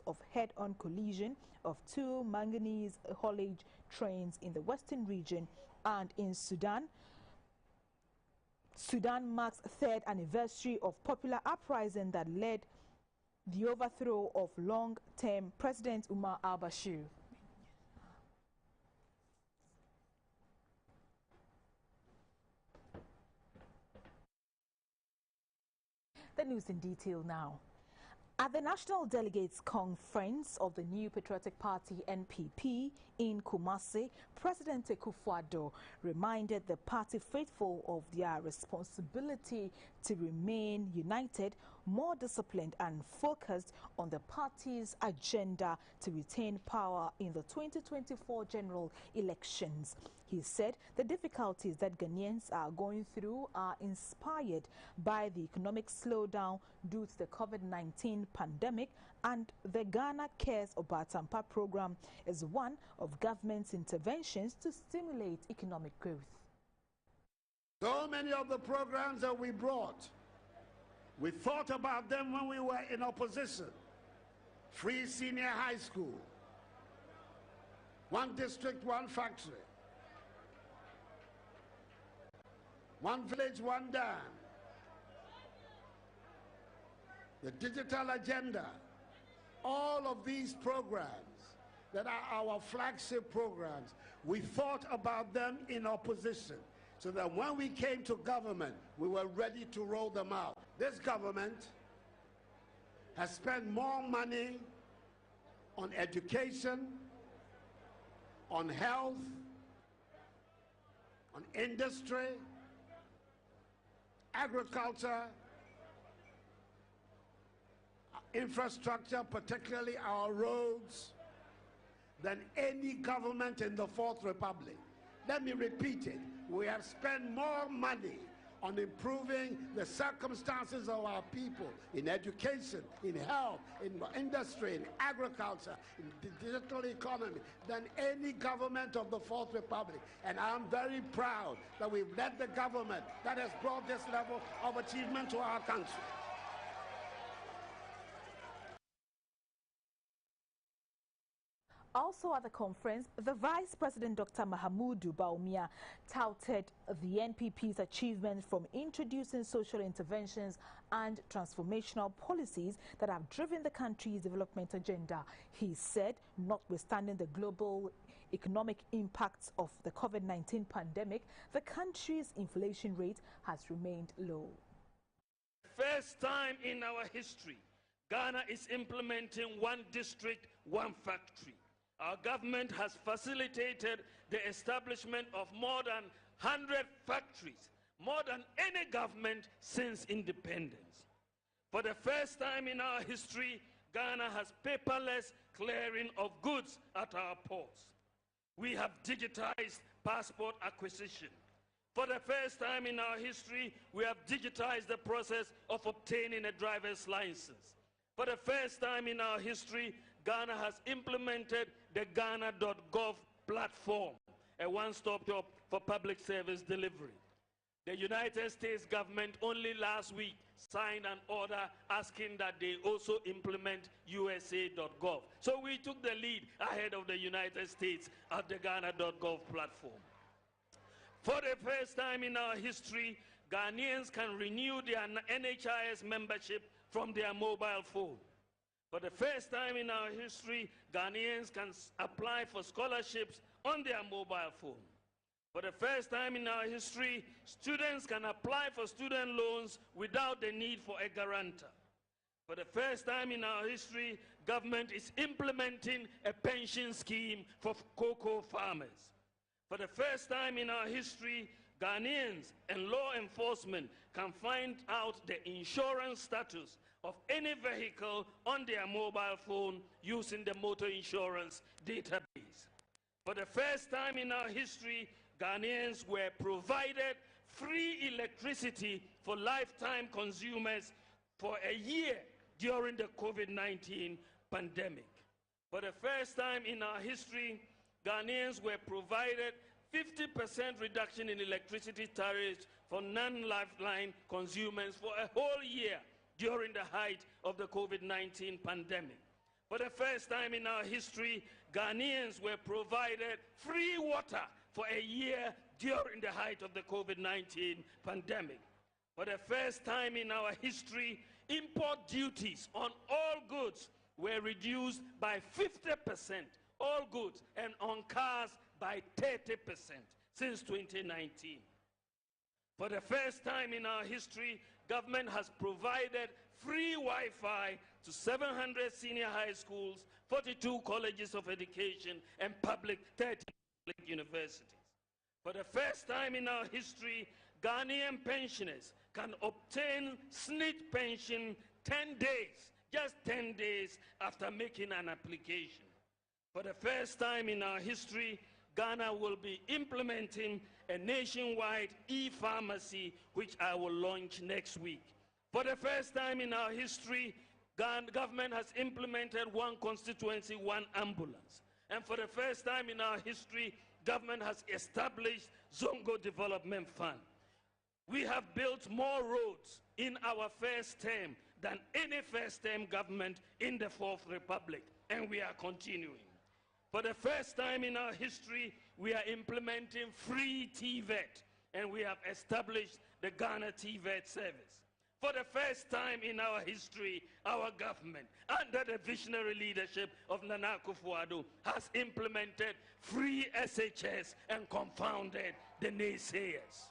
of head-on collision of two manganese haulage trains in the western region. And in Sudan, Sudan marks third anniversary of popular uprising that led the overthrow of long-term President Umar al-Bashir. The news in detail now. At the National Delegates Conference of the new Patriotic Party NPP in Kumasi, President Akufo-Addo reminded the party faithful of their responsibility to remain united, more disciplined and focused on the party's agenda to retain power in the 2024 general elections. He said the difficulties that Ghanaians are going through are inspired by the economic slowdown due to the COVID-19 pandemic, and the Ghana Cares Obatampa program is one of government's interventions to stimulate economic growth. So many of the programs that we brought, we thought about them when we were in opposition. Free senior high school, one district, one factory, one village, one dam, the digital agenda, all of these programs that are our flagship programs, we thought about them in opposition so that when we came to government, we were ready to roll them out. This government has spent more money on education, on health, on industry, agriculture, infrastructure, particularly our roads, than any government in the Fourth Republic. Let me repeat it. We have spent more money on improving the circumstances of our people in education, in health, in industry, in agriculture, in the digital economy than any government of the Fourth Republic. And I'm very proud that we've led the government that has brought this level of achievement to our country. Also at the conference, the Vice President Dr. Mahamudu Bawumia touted the NPP's achievements from introducing social interventions and transformational policies that have driven the country's development agenda. He said, notwithstanding the global economic impacts of the COVID-19 pandemic, the country's inflation rate has remained low. First time in our history, Ghana is implementing one district, one factory. Our government has facilitated the establishment of more than 100 factories, more than any government since independence. For the first time in our history, Ghana has paperless clearing of goods at our ports. We have digitized passport acquisition. For the first time in our history, we have digitized the process of obtaining a driver's license. For the first time in our history, Ghana has implemented the Ghana.gov platform, a one-stop shop for public service delivery. The United States government only last week signed an order asking that they also implement USA.gov. So we took the lead ahead of the United States at the Ghana.gov platform. For the first time in our history, Ghanaians can renew their NHIS membership from their mobile phone. For the first time in our history, Ghanaians can apply for scholarships on their mobile phone. For the first time in our history, students can apply for student loans without the need for a guarantor. For the first time in our history, government is implementing a pension scheme for cocoa farmers. For the first time in our history, Ghanaians and law enforcement can find out the insurance status of any vehicle on their mobile phone using the motor insurance database. For the first time in our history, Ghanaians were provided free electricity for lifetime consumers for a year during the COVID-19 pandemic. For the first time in our history, Ghanaians were provided 50% reduction in electricity tariffs for non-lifeline consumers for a whole year during the height of the COVID-19 pandemic. For the first time in our history, Ghanaians were provided free water for a year during the height of the COVID-19 pandemic. For the first time in our history, import duties on all goods were reduced by 50%, all goods, and on cars by 30% since 2019. For the first time in our history, government has provided free Wi-Fi to 700 senior high schools, 42 colleges of education, and 30 public universities. For the first time in our history, Ghanaian pensioners can obtain SNIT pension 10 days, just 10 days after making an application. For the first time in our history, Ghana will be implementing a nationwide e-pharmacy, which I will launch next week. For the first time in our history, government has implemented one constituency, one ambulance. And for the first time in our history, government has established Zongo Development Fund. We have built more roads in our first term than any first-term government in the Fourth Republic, and we are continuing. For the first time in our history, we are implementing free TVET, and we have established the Ghana TVET service. For the first time in our history, our government, under the visionary leadership of Nana Akufo-Addo, has implemented free SHS and confounded the naysayers.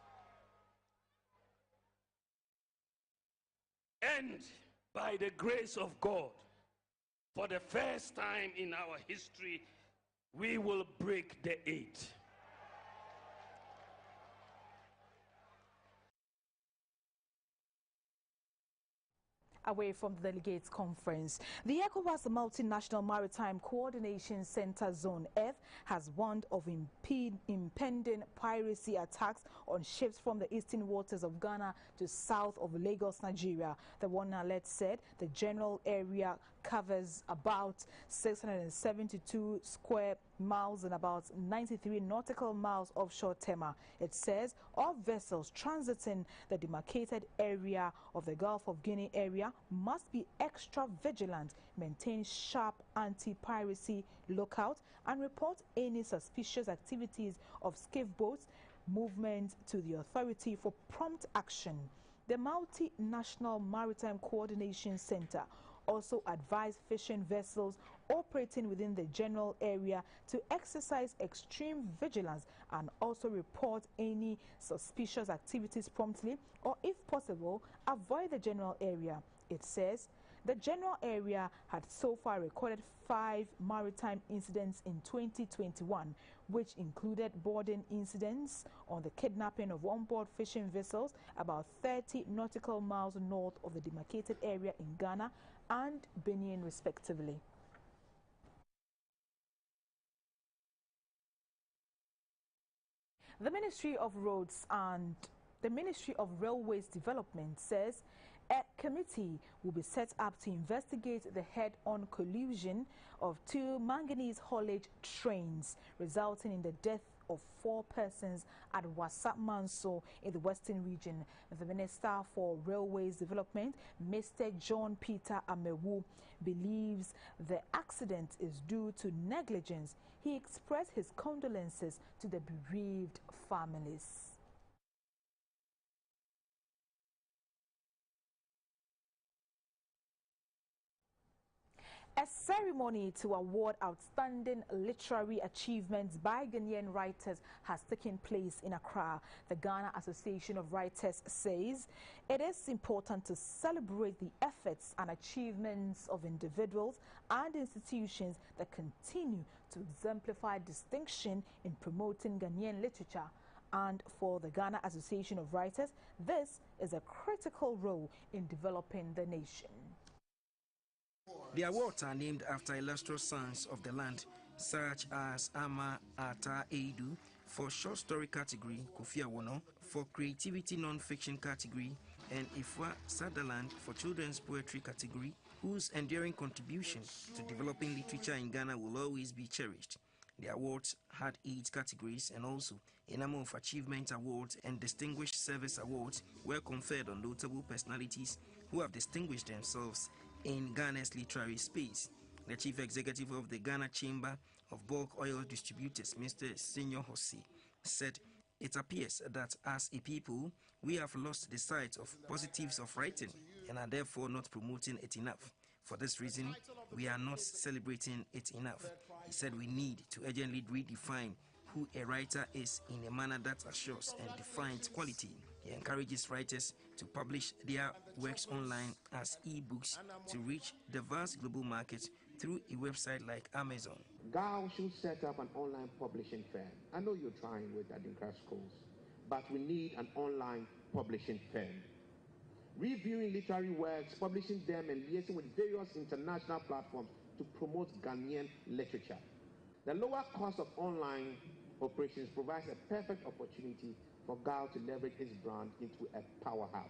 And by the grace of God, for the first time in our history, we will break the 8. Away from the delegates conference, the ECOWAS Multinational Maritime Coordination Center Zone F has warned of impending piracy attacks on ships from the eastern waters of Ghana to south of Lagos, Nigeria. The warning alert said the general area covers about 672 square miles and about 93 nautical miles offshore Tema. It says all vessels transiting the demarcated area of the Gulf of Guinea area must be extra vigilant, maintain sharp anti-piracy lookout, and report any suspicious activities of skiff boats movement to the authority for prompt action. The Multinational Maritime Coordination Center also advised fishing vessels operating within the general area to exercise extreme vigilance and also report any suspicious activities promptly, or if possible, avoid the general area. It says the general area had so far recorded 5 maritime incidents in 2021, which included boarding incidents on the kidnapping of onboard fishing vessels about 30 nautical miles north of the demarcated area in Ghana and Benin, respectively. The Ministry of Roads and the Ministry of Railways Development says a committee will be set up to investigate the head-on collision of 2 manganese haulage trains, resulting in the death of 4 persons at Wasa-Manso in the Western region. The Minister for Railways Development, Mr. John Peter Amewu, believes the accident is due to negligence. He expressed his condolences to the bereaved families. A ceremony to award outstanding literary achievements by Ghanaian writers has taken place in Accra. The Ghana Association of Writers says it is important to celebrate the efforts and achievements of individuals and institutions that continue to exemplify distinction in promoting Ghanaian literature. And for the Ghana Association of Writers, this is a critical role in developing the nation. The awards are named after illustrious sons of the land, such as Ama Ata Eidu for short story category, Kofi Awono for creativity non-fiction category, and Ifwa Sutherland for children's poetry category, whose enduring contribution to developing literature in Ghana will always be cherished. The awards had 8 categories, and also a number of achievement awards and distinguished service awards were conferred on notable personalities who have distinguished themselves in Ghana's literary space. The chief executive of the Ghana Chamber of Bulk Oil Distributors, Mr. Senyor Hossi, said it appears that as a people, we have lost the sight of positives of writing and are therefore not promoting it enough. For this reason, we are not celebrating it enough. He said we need to urgently redefine who a writer is in a manner that assures and defines quality. He encourages writers to publish their works online as e-books to reach the vast global market through a website like Amazon. GAO should set up an online publishing firm. I know you're trying with Adinkra schools, but we need an online publishing firm. Reviewing literary works, publishing them, and liaising with various international platforms to promote Ghanaian literature. The lower cost of online operations provides a perfect opportunity for GAO to leverage its brand into a powerhouse.